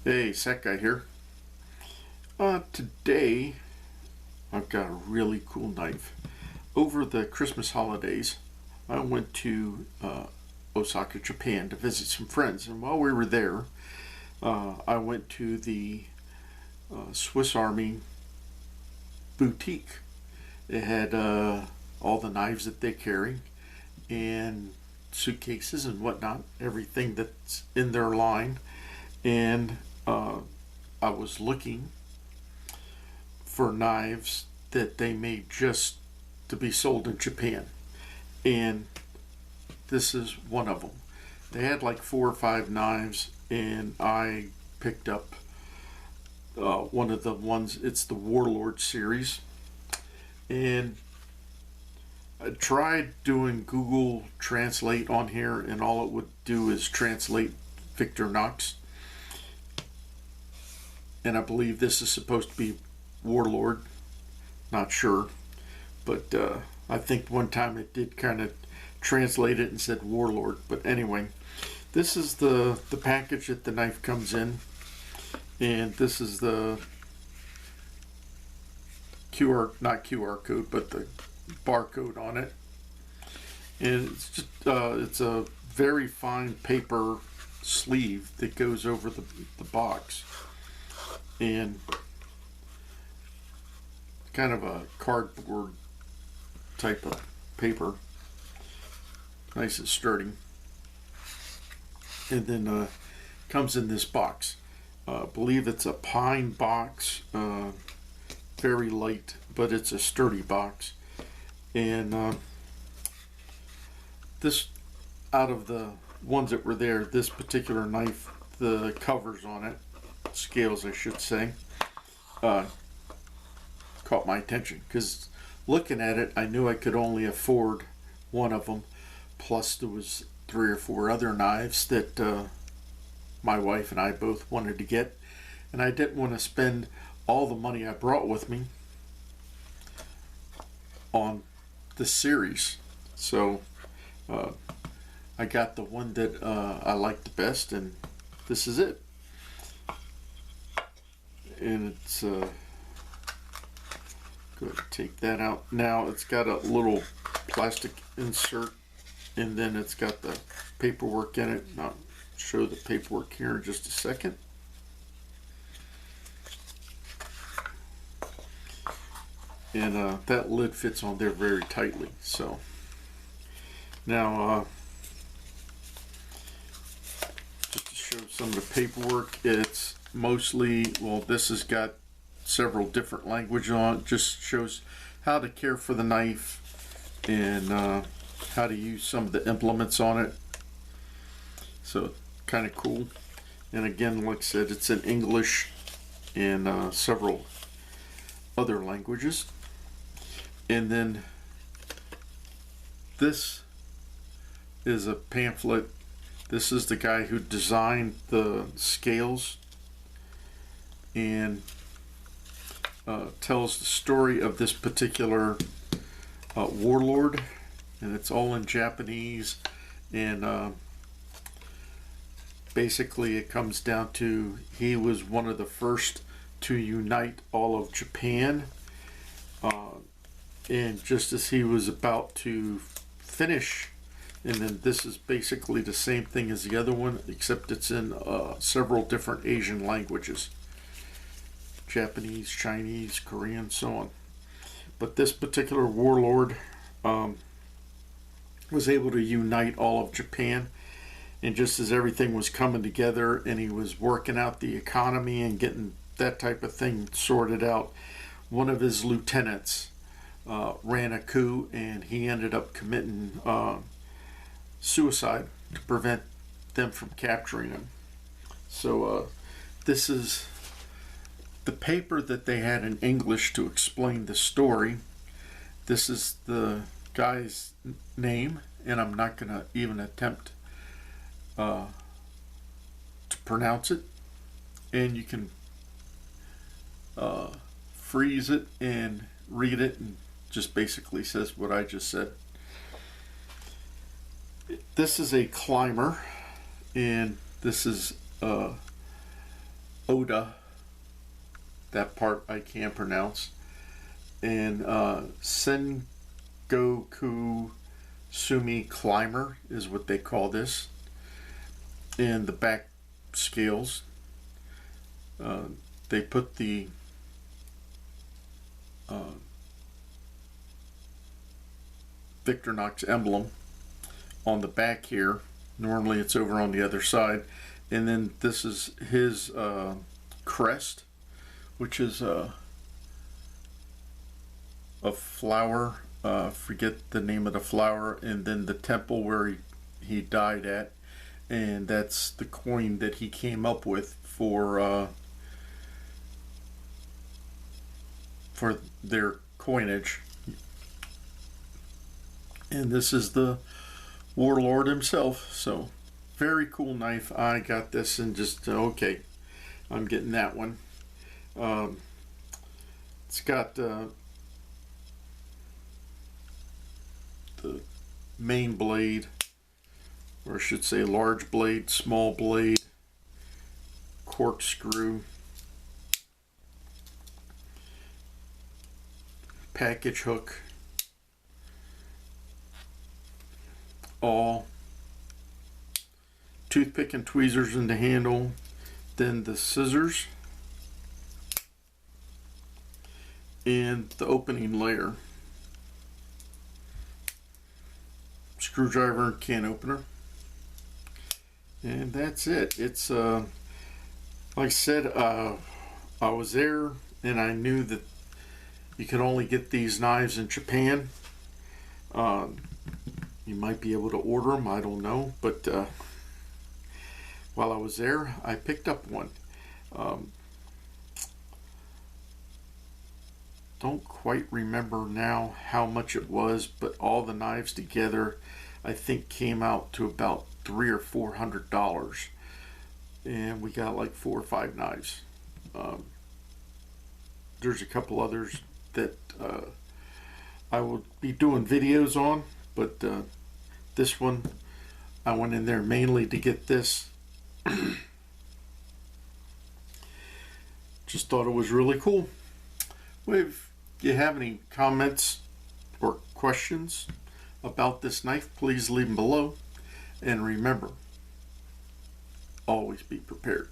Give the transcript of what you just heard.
Hey, Sec Guy here. Today I've got a really cool knife. Over the Christmas holidays, I went to Osaka, Japan to visit some friends, and while we were there, I went to the Swiss Army boutique. It had all the knives that they carry and suitcases and whatnot, everything that's in their line, and I was looking for knives that they made just to be sold in Japan, and this is one of them. They had like 4 or 5 knives, and I picked up one of the ones. It's the Warlord series, and I tried doing Google Translate on here, and all it would do is translate Victorinox. And I believe this is supposed to be Warlord. Not sure, but I think one time it did kind of translate it and said Warlord. But anyway, this is the package that the knife comes in, and this is the not QR code, but the barcode on it. And it's just it's a very fine paper sleeve that goes over the box, and kind of a cardboard type of paper, nice and sturdy. And then comes in this box. I believe it's a pine box, very light, but it's a sturdy box. And this, out of the ones that were there, this particular knife, the covers on it, scales I should say, caught my attention, because looking at it I knew I could only afford one of them, plus there was 3 or 4 other knives that my wife and I both wanted to get, and I didn't want to spend all the money I brought with me on this series. So I got the one that I liked the best, and this is it. And it's go ahead and take that out. Now it's got a little plastic insert, and then it's got the paperwork in it. I'll show the paperwork here in just a second. And that lid fits on there very tightly. So now just to show some of the paperwork, it's mostly, well, this has got several different languages on it. Just shows how to care for the knife, and how to use some of the implements on it. So kind of cool. And again, like I said, it's in English and several other languages. And then this is a pamphlet. This is the guy who designed the scales, and tells the story of this particular warlord, and it's all in Japanese. And basically it comes down to, he was one of the first to unite all of Japan, and just as he was about to finish, and then this is basically the same thing as the other one, except it's in several different Asian languages: Japanese, Chinese, Korean, so on. But this particular warlord was able to unite all of Japan, and just as everything was coming together and he was working out the economy and getting that type of thing sorted out, one of his lieutenants ran a coup, and he ended up committing suicide to prevent them from capturing him. So this is the paper that they had in English to explain the story. This is the guy's name, and I'm not going to even attempt to pronounce it. And you can freeze it and read it, and just basically says what I just said. This is a climber, and this is Oda, that part I can't pronounce, and Sengoku Sumi Climber is what they call this. And the back scales, they put the Victorinox emblem on the back here. Normally it's over on the other side. And then this is his crest, which is a flower. Forget the name of the flower. And then the temple where he died at. And that's the coin that he came up with for their coinage. And this is the Warlord himself. So very cool knife. I got this and just okay, I'm getting that one. It's got the main blade, or I should say large blade, small blade, corkscrew, package hook, all toothpick and tweezers in the handle, then the scissors, and the opening layer, screwdriver and can opener. And that's it. It's like I said, I was there and I knew that you could only get these knives in Japan. You might be able to order them, I don't know, but while I was there I picked up one. Don't quite remember now how much it was, but all the knives together I think came out to about $300 or $400, and we got like 4 or 5 knives. There's a couple others that I will be doing videos on, but this one I went in there mainly to get this. Just thought it was really cool. Well, if you have any comments or questions about this knife, please leave them below. And remember, always be prepared.